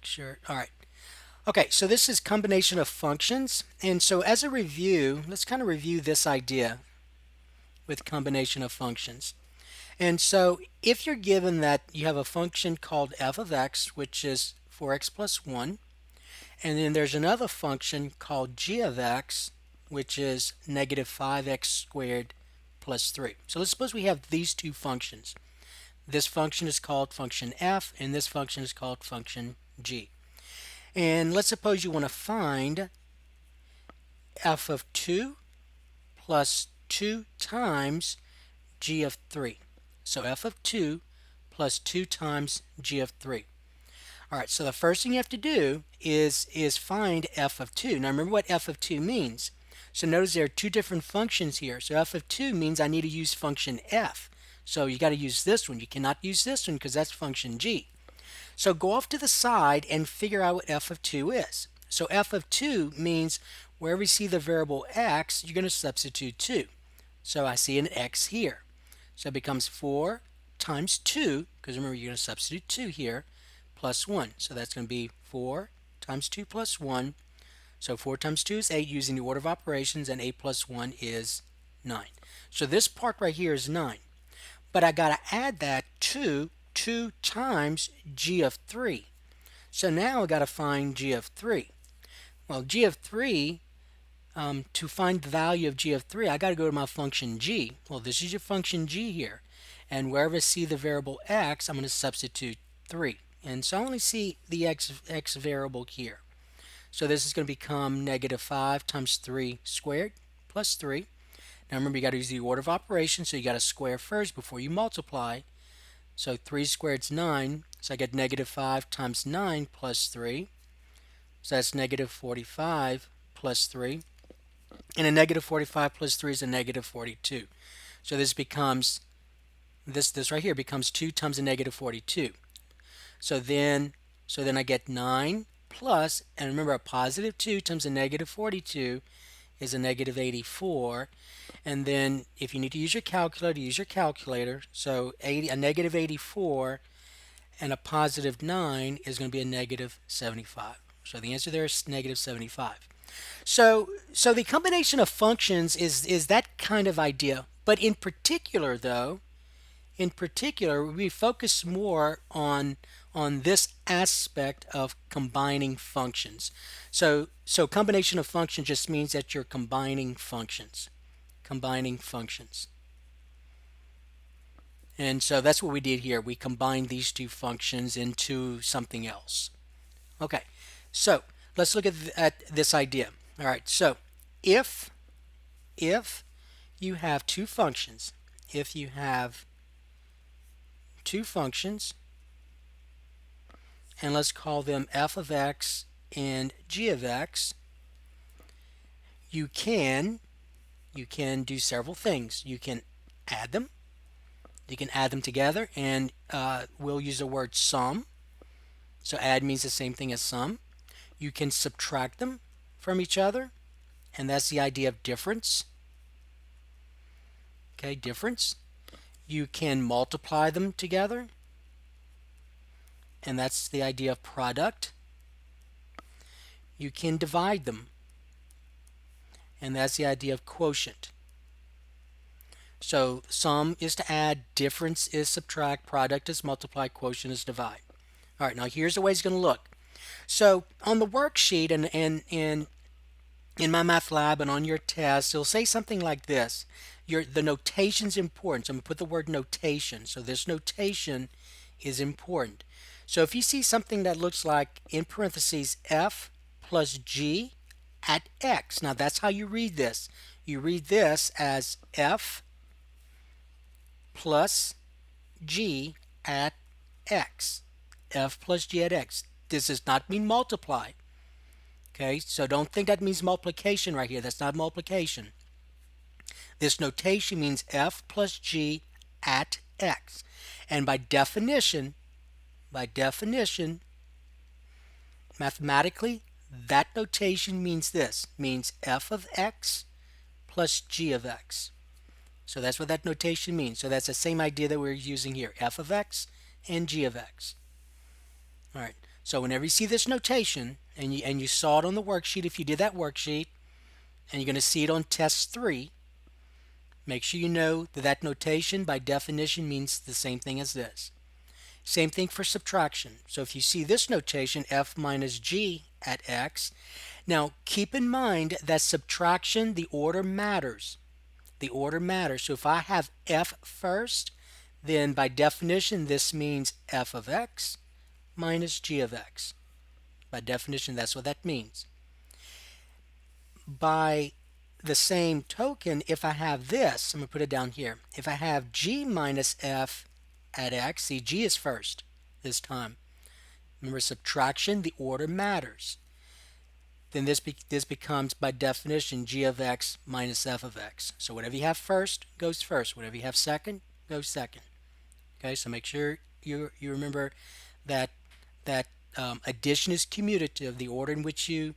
make sure. All right. Okay, so this is combination of functions. And so as a review, let's kind of review this idea with combination of functions. And so if you're given that you have a function called f of x, which is 4x plus 1, and then there's another function called g of x, which is negative 5x squared plus 3. So let's suppose we have these two functions. This function is called function f, and this function is called function g. And let's suppose you want to find f of 2 plus 2 times g of 3. So f of 2 plus 2 times g of 3. All right, so the first thing you have to do is find f of 2. Now remember what f of 2 means. So notice there are two different functions here. So f of 2 means I need to use function f. So you got to use this one. You cannot use this one because that's function g. So go off to the side and figure out what f of 2 is. So f of 2 means wherever you see the variable x, you're going to substitute 2. So I see an x here. So it becomes 4 times 2, because remember you're going to substitute 2 here, plus 1. So that's going to be 4 times 2 plus 1. So 4 times 2 is 8 using the order of operations, and 8 plus 1 is 9. So this part right here is 9. But I got to add that to 2 times g of 3. So now I got to find g of 3. Well, g of 3, to find the value of g of 3, I got to go to my function g. Well, this is your function g here. And wherever I see the variable x, I'm going to substitute 3. And so I only see the x variable here. So this is going to become negative 5 times 3 squared plus 3. Now remember, you got to use the order of operations, so you got to square first before you multiply. So 3 squared is 9, so I get negative 5 times 9 plus 3. So that's negative 45 plus 3. And a negative 45 plus 3 is a negative 42. So this becomes, this right here becomes 2 times a negative 42. So then I get 9 plus, and remember a positive 2 times a negative 42 is a negative 84. And then if you need to use your calculator, use your calculator. So a negative 84 and a positive 9 is going to be a negative 75. So the answer there is negative 75. So the combination of functions is that kind of idea. But in particular, though, we focus more on this aspect of combining functions. So combination of functions just means that you're combining functions. Combining functions. And so that's what we did here. We combined these two functions into something else. Okay, so let's look at this idea. All right, so if you have two functions, and let's call them f of x and g of x, you can do several things. You can add them. You can add them together, and we'll use the word sum. So add means the same thing as sum. You can subtract them from each other, and that's the idea of difference. Okay, difference. You can multiply them together, and that's the idea of product. You can divide them, and that's the idea of quotient. So sum is to add, difference is subtract, product is multiply, quotient is divide. All right, now here's the way it's going to look. So on the worksheet and in my math lab and on your test, it'll say something like this. The notation's important. So I'm going to put the word notation. So this notation is important. So if you see something that looks like, in parentheses, f plus g at x. Now that's how you read this. You read this as f plus g at x. F plus g at x. This does not mean multiply. Okay, so don't think that means multiplication right here. That's not multiplication. This notation means f plus g at x. And by definition, mathematically, that notation means this. Means f of x plus g of x. So that's what that notation means. So that's the same idea that we're using here. F of x and g of x. All right. So whenever you see this notation, and you saw it on the worksheet if you did that worksheet, and you're going to see it on test 3, make sure you know that that notation by definition means the same thing as this. Same thing for subtraction. So if you see this notation, f minus g at x, now keep in mind that subtraction, the order matters. The order matters. So if I have f first, then by definition this means f of x minus g of x. By definition, that's what that means. By the same token, if I have this, I'm going to put it down here. If I have g minus f at x, see, g is first this time. Remember, subtraction, the order matters. Then this becomes, by definition, g of x minus f of x. So whatever you have first goes first. Whatever you have second goes second. Okay, so make sure you remember that addition is commutative. The order in which you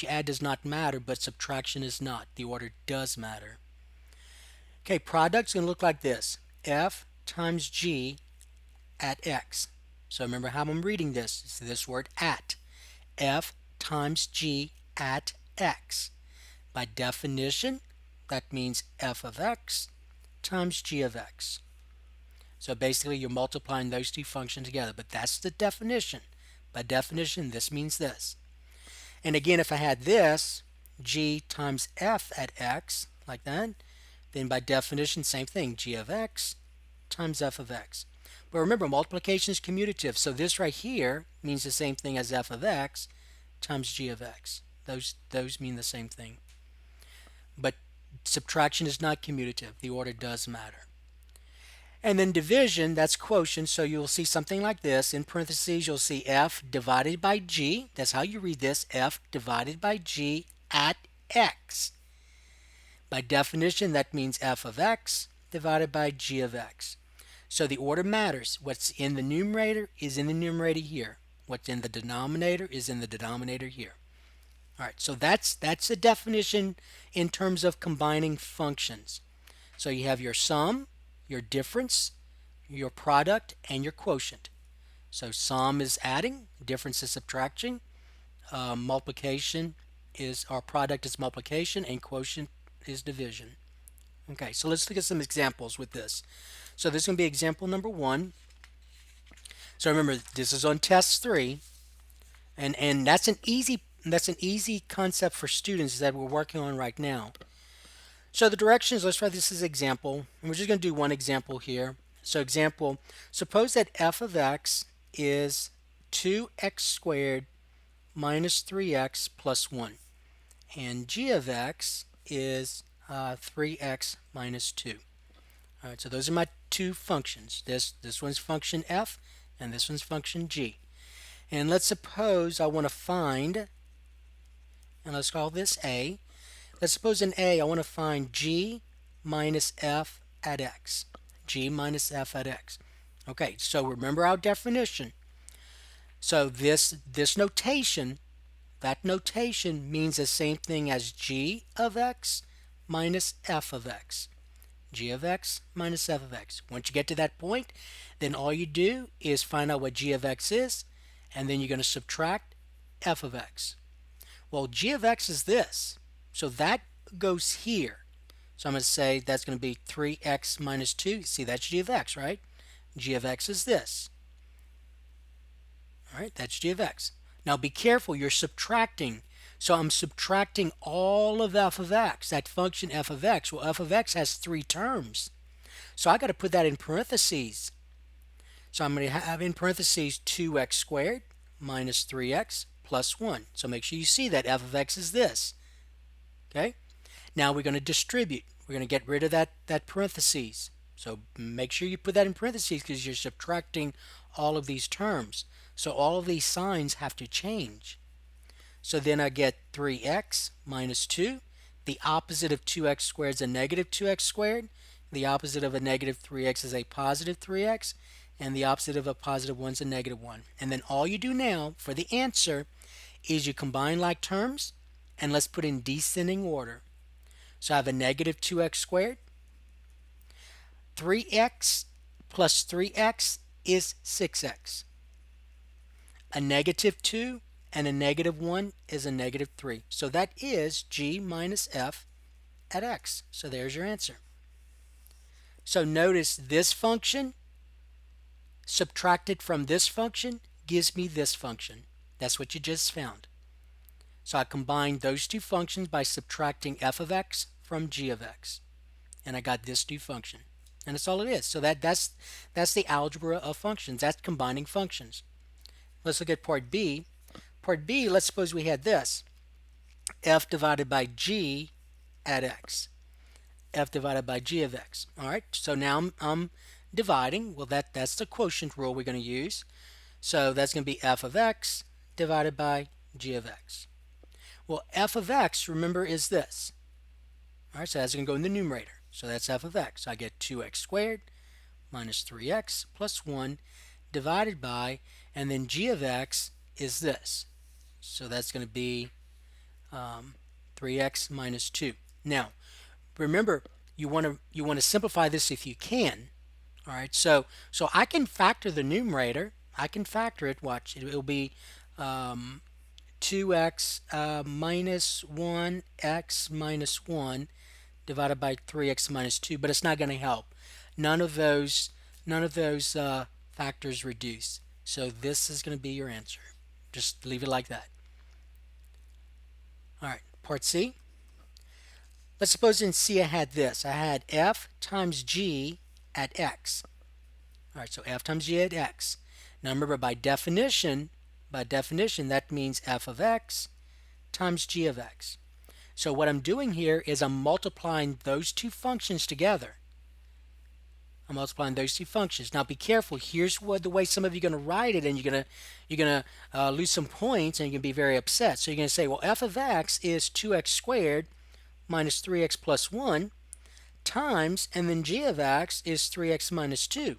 add does not matter, but subtraction is not. The order does matter. Okay, product's going to look like this: f times g at x. So remember how I'm reading this. It's this word at. F times g at x. By definition, that means f of x times g of x. So basically you're multiplying those two functions together, but that's the definition. By definition, this means this. And again, if I had this, g times f at x, like that, then by definition, same thing, g of x times f of x. But remember, multiplication is commutative, so this right here means the same thing as f of x times g of x. Those mean the same thing. But subtraction is not commutative. The order does matter. And then division, that's quotient, so you'll see something like this. In parentheses, you'll see f divided by g. That's how you read this, f divided by g at x. By definition, that means f of x divided by g of x. So the order matters. What's in the numerator is in the numerator here. What's in the denominator is in the denominator here. All right, so that's the definition in terms of combining functions. So you have your sum, your difference, your product, and your quotient. So sum is adding, difference is subtraction, multiplication is, our product is multiplication, and quotient is division. Okay, so let's look at some examples with this. So this is going to be example number 1. So remember, this is on test 3, and that's an easy concept for students that we're working on right now. So the directions, let's try this as an example, and we're just going to do one example here. So example, suppose that f of x is 2x squared minus 3x plus 1, and g of x is 3x minus 2. All right, so those are my two functions. This one's function f, and this one's function g. And let's suppose I want to find, and let's call this a. Let's suppose in a I want to find g minus f at x. G minus f at x. Okay, so remember our definition. So this notation, that notation means the same thing as g of x minus f of x. G of x minus f of x. Once you get to that point, then all you do is find out what g of x is, and then you're going to subtract f of x. Well, g of x is this, so that goes here. So I'm going to say that's going to be 3x minus 2. See, that's g of x, right? G of x is this. All right, that's g of x. Now be careful, you're subtracting. So I'm subtracting all of f of x, that function f of x. Well, f of x has 3 terms. So I got to put that in parentheses. So I'm going to have in parentheses 2x squared minus 3x plus 1. So make sure you see that f of x is this. Okay? Now we're going to distribute. We're going to get rid of that parentheses. So make sure you put that in parentheses because you're subtracting all of these terms. So all of these signs have to change. So then I get 3x minus 2. The opposite of 2x squared is a negative 2x squared. The opposite of a negative 3x is a positive 3x. And the opposite of a positive 1 is a negative 1. And then all you do now for the answer is you combine like terms, and let's put in descending order. So I have a negative 2x squared. 3x plus 3x is 6x. A negative 2 and a negative 1 is a negative 3. So that is g minus f at x. So there's your answer. So notice this function subtracted from this function gives me this function. That's what you just found. So I combined those two functions by subtracting f of x from g of x. And I got this new function. And that's all it is. So that's the algebra of functions. That's combining functions. Let's look at part B. Part B, let's suppose we had this. F divided by g at x. F divided by g of x. All right, so now I'm dividing. Well, that's the quotient rule we're going to use. So that's going to be f of x divided by g of x. Well, f of x, remember, is this. All right, so that's going to go in the numerator. So that's f of x. I get 2x squared minus 3x plus 1 divided by, and then g of x is this. So that's going to be 3x minus 2. Now, remember, you want to simplify this if you can. All right, so I can factor the numerator. I can factor it. Watch, it will be 2x minus 1x minus 1 divided by 3x minus 2, but it's not going to help. None of those factors reduce. So this is going to be your answer. Just leave it like that. All right, part C. Let's suppose in C I had this. I had f times g at x. All right, so f times g at x. Now remember, by definition, that means f of x times g of x. So what I'm doing here is I'm multiplying those two functions together. I'm multiplying those two functions. Now be careful. Here's the way some of you are going to write it, and you're gonna lose some points, and you're going to be very upset. So you're going to say, well, f of x is 2x squared minus 3x plus 1 times, and then g of x is 3x minus 2.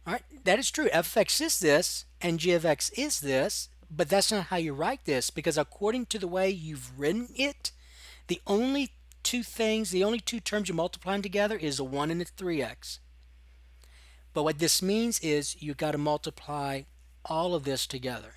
All right, that is true. F of x is this, and g of x is this, but that's not how you write this, because according to the way you've written it, the only two terms you're multiplying together is a 1 and a 3x. But what this means is you got to multiply all of this together.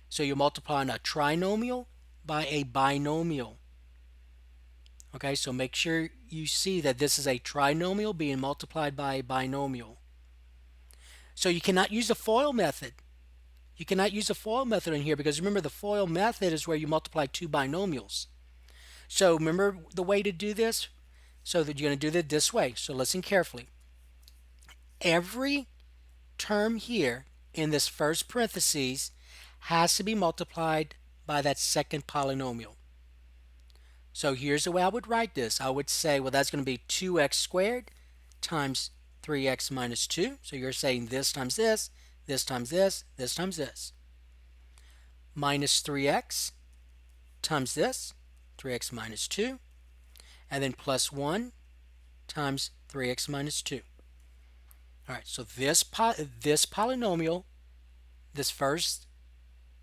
So you're multiplying a trinomial by a binomial. Okay, so make sure you see that this is a trinomial being multiplied by a binomial. So you cannot use the FOIL method. You cannot use the FOIL method in here, because remember, the FOIL method is where you multiply two binomials. So remember the way to do this? So that you're going to do it this way. So listen carefully. Every term here in this first parentheses has to be multiplied by that second polynomial. So here's the way I would write this. I would say, well, that's going to be 2x squared times 3x minus 2. So you're saying this times this, this times this, this times this. Minus 3x times this, 3x minus 2. And then plus 1 times 3x minus 2. All right, so this polynomial, this first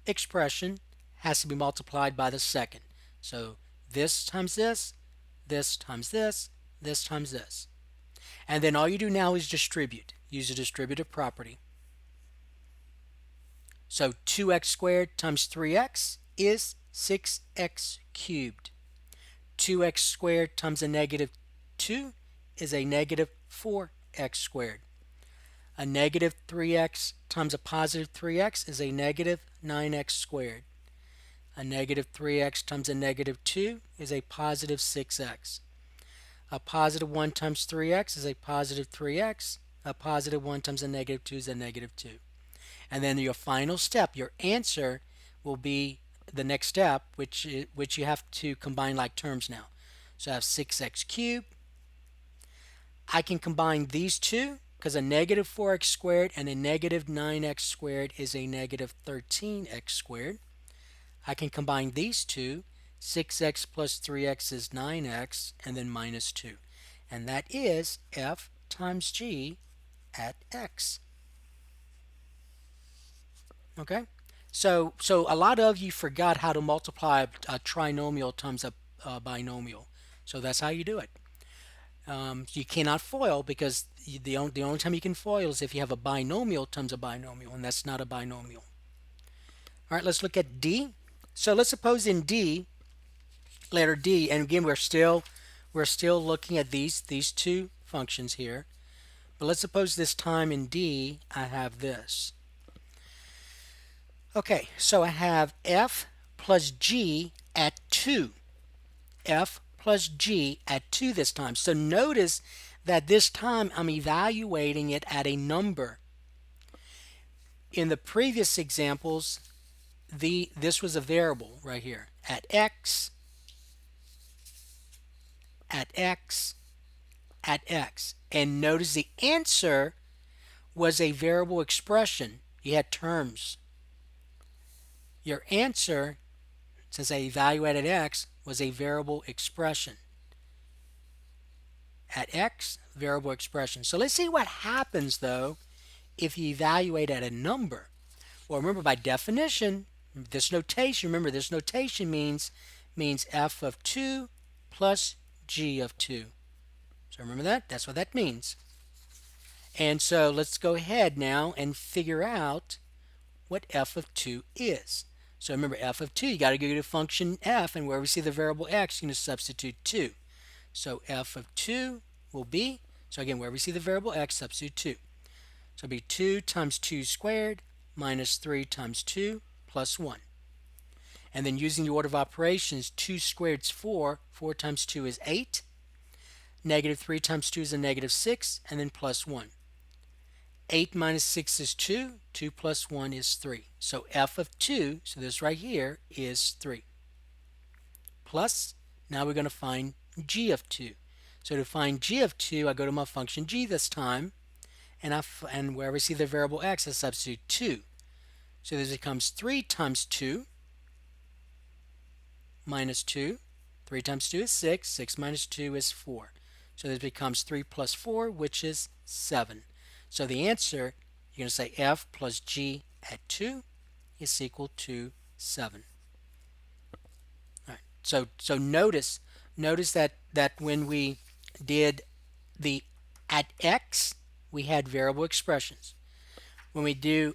expression, has to be multiplied by the second. So this times this, this times this, this times this. And then all you do now is distribute. Use the distributive property. So 2x squared times 3x is 6x cubed. 2x squared times a negative 2 is a negative 4x squared. A negative 3x times a positive 3x is a negative 9x squared. A negative 3x times a negative 2 is a positive 6x. A positive 1 times 3x is a positive 3x. A positive 1 times a negative 2 is a negative 2. And then your final step, your answer, will be the next step, which you have to combine like terms now. So I have 6x cubed. I can combine these two, because a negative 4x squared and a negative 9x squared is a negative 13x squared. I can combine these two. 6x plus 3x is 9x, and then minus 2. And that is f times g at x. Okay? So a lot of you forgot how to multiply a trinomial times a binomial. So that's how you do it. You cannot FOIL, because the only time you can FOIL is if you have a binomial times a binomial, and that's not a binomial. All right, let's look at D. So let's suppose in D, letter D, and again we're still looking at these two functions here. But let's suppose this time in D I have this. Okay, so I have f plus g at 2. F plus g at 2 this time. So notice that this time I'm evaluating it at a number. In the previous examples, this was a variable right here at x, at x, at x. And notice the answer was a variable expression. You had terms. Your answer, since I evaluated x, was a variable expression. At x, variable expression. So let's see what happens though if you evaluate at a number. Well, remember by definition, this notation, remember this notation means f of 2 plus g of 2. So remember that? That's what that means. And so let's go ahead now and figure out what f of 2 is. So remember f of 2, you got to go to function f, and where we see the variable x, you're going to substitute 2. So f of 2 will be, so again, where we see the variable x, substitute 2. So it'll be 2 times 2 squared minus 3 times 2 plus 1. And then using the order of operations, 2 squared is 4, 4 times 2 is 8, negative 3 times 2 is a negative 6, and then plus 1. 8 minus 6 is 2, 2 plus 1 is 3. So f of 2, so this right here, is 3. Plus, now we're going to find g of 2. So to find g of 2, I go to my function g this time, and wherever I see the variable x, I substitute 2. So this becomes 3 times 2 minus 2. 3 times 2 is 6. 6 minus 2 is 4. So this becomes 3 plus 4, which is 7. So the answer, you're going to say f plus g at 2 is equal to 7. All right. So notice that when we did the at x, we had variable expressions. When we do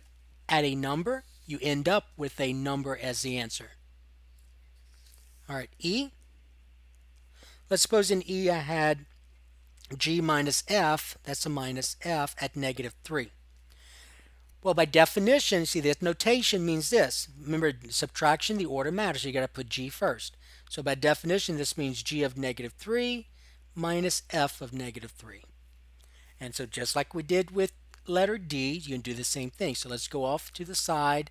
at a number, you end up with a number as the answer. All right, E. Let's suppose in E I had g minus f, that's a minus f at negative 3. Well, by definition, see, this notation means this. Remember, subtraction, the order matters. So you got to put g first. So by definition, this means g of negative 3 minus f of negative 3. And so just like we did with letter D, you can do the same thing. So let's go off to the side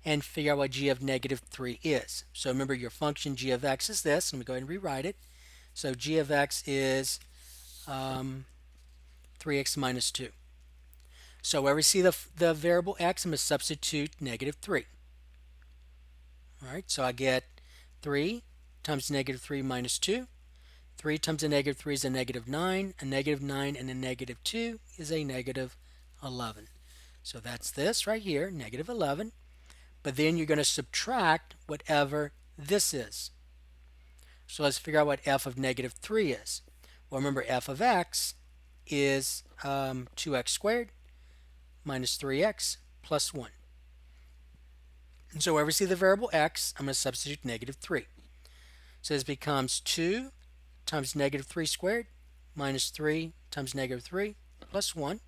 and figure out what g of negative 3 is. So remember, your function g of x is this. Let me go ahead and rewrite it. So g of x is 3x minus 2. So where we see the variable x, I'm going to substitute negative 3. All right, so I get 3 times negative 3 minus 2. 3 times a negative 3 is a negative 9. A negative 9 and a negative 2 is a negative 11. So that's this right here, negative 11. But then you're going to subtract whatever this is. So let's figure out what f of negative 3 is. Well, remember, f of x is 2x squared minus 3x plus 1. And so wherever we see the variable x, I'm going to substitute negative 3. So this becomes 2 times negative 3 squared minus 3 times negative 3 plus 1.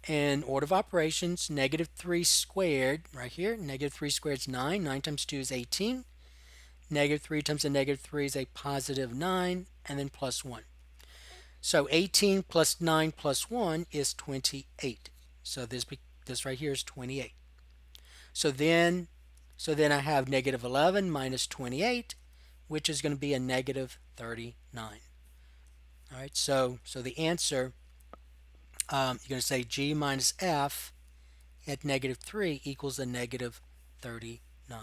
And order of operations, negative 3 squared, right here, negative 3 squared is 9. 9 times 2 is 18. Negative 3 times a negative 3 is a positive 9, and then plus 1. So 18 plus 9 plus 1 is 28. So this right here is 28. So then I have negative 11 minus 28, which is going to be a negative 39. All right, so the answer, you're going to say g minus f at negative 3 equals a negative 39.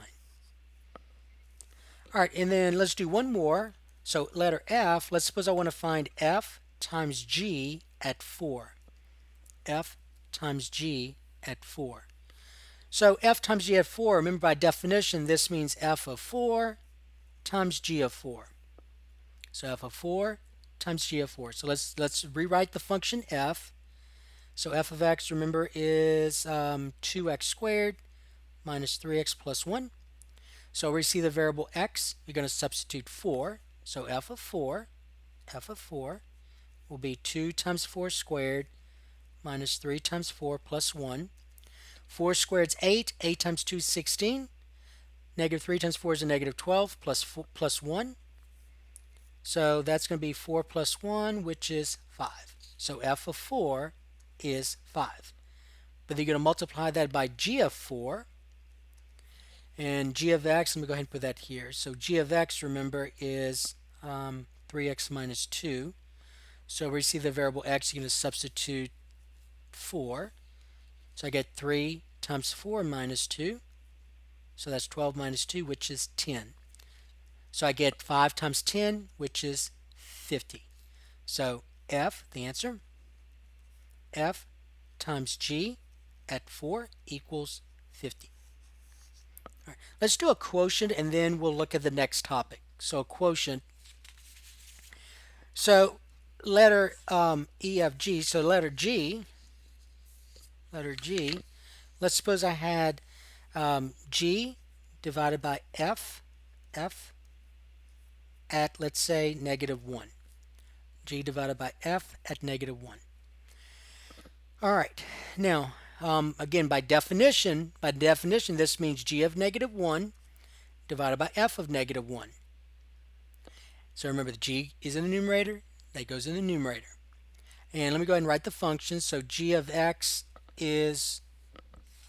All right, and then let's do one more. So letter F, let's suppose I want to find f times g at 4. F times g at 4. So f times g at 4, remember by definition, this means f of 4 times g of 4. So f of 4 times g of 4. So let's rewrite the function f. So f of x, remember, is 2x squared minus 3x plus 1. So we see the variable x, you're going to substitute 4. So f of 4 will be 2 times 4 squared minus 3 times 4 plus 1. 4 squared is 8. 8 times 2 is 16. Negative 3 times 4 is a negative 12 plus 1. So that's going to be 4 plus 1, which is 5. So f of 4 is 5. But then you're going to multiply that by g of 4. And g of x, let me go ahead and put that here. So g of x, remember, is 3x minus 2. So we see the variable x, you're going to substitute 4. So I get 3 times 4 minus 2. So that's 12 minus 2, which is 10. So I get 5 times 10, which is 50. So f, the answer, f times g at 4 equals 50. All right, let's do a quotient and then we'll look at the next topic. So a quotient. So letter E, F, G. So letter G, let's suppose I had G divided by F at, let's say, negative 1. G divided by F at negative 1. All right. Now, again, by definition, this means G of negative 1 divided by F of negative 1. So remember, the G is in the numerator. That goes in the numerator. And let me go ahead and write the function. So G of x is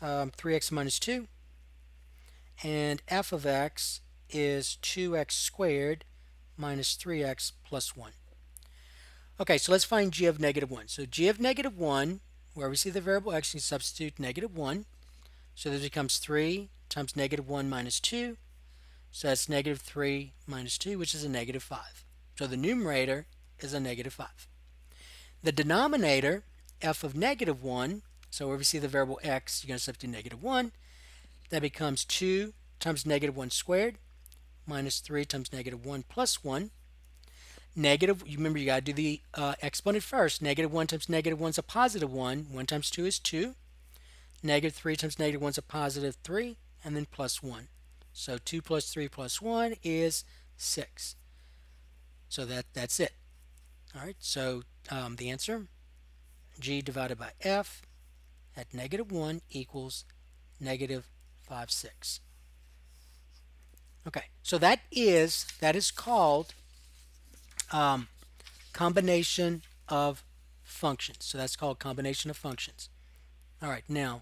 3x minus 2. And f of x is 2x squared minus 3x plus 1. Okay, so let's find g of negative 1. So g of negative 1, where we see the variable x, you substitute negative 1. So this becomes 3 times negative 1 minus 2. So that's negative 3 minus 2, which is a negative 5. So the numerator is a negative 5. The denominator, f of negative 1, so where we see the variable x, you're going to substitute negative 1. That becomes 2 times negative 1 squared minus 3 times negative 1 plus 1. Negative, you remember you got to do the exponent first. Negative 1 times negative 1 is a positive 1. 1 times 2 is 2. Negative 3 times negative 1 is a positive 3. And then plus 1. So 2 plus 3 plus 1 is 6. So that's it. All right, so the answer, g divided by f at negative 1 equals negative 5, 6. Okay, so that is called combination of functions. So that's called combination of functions. All right, now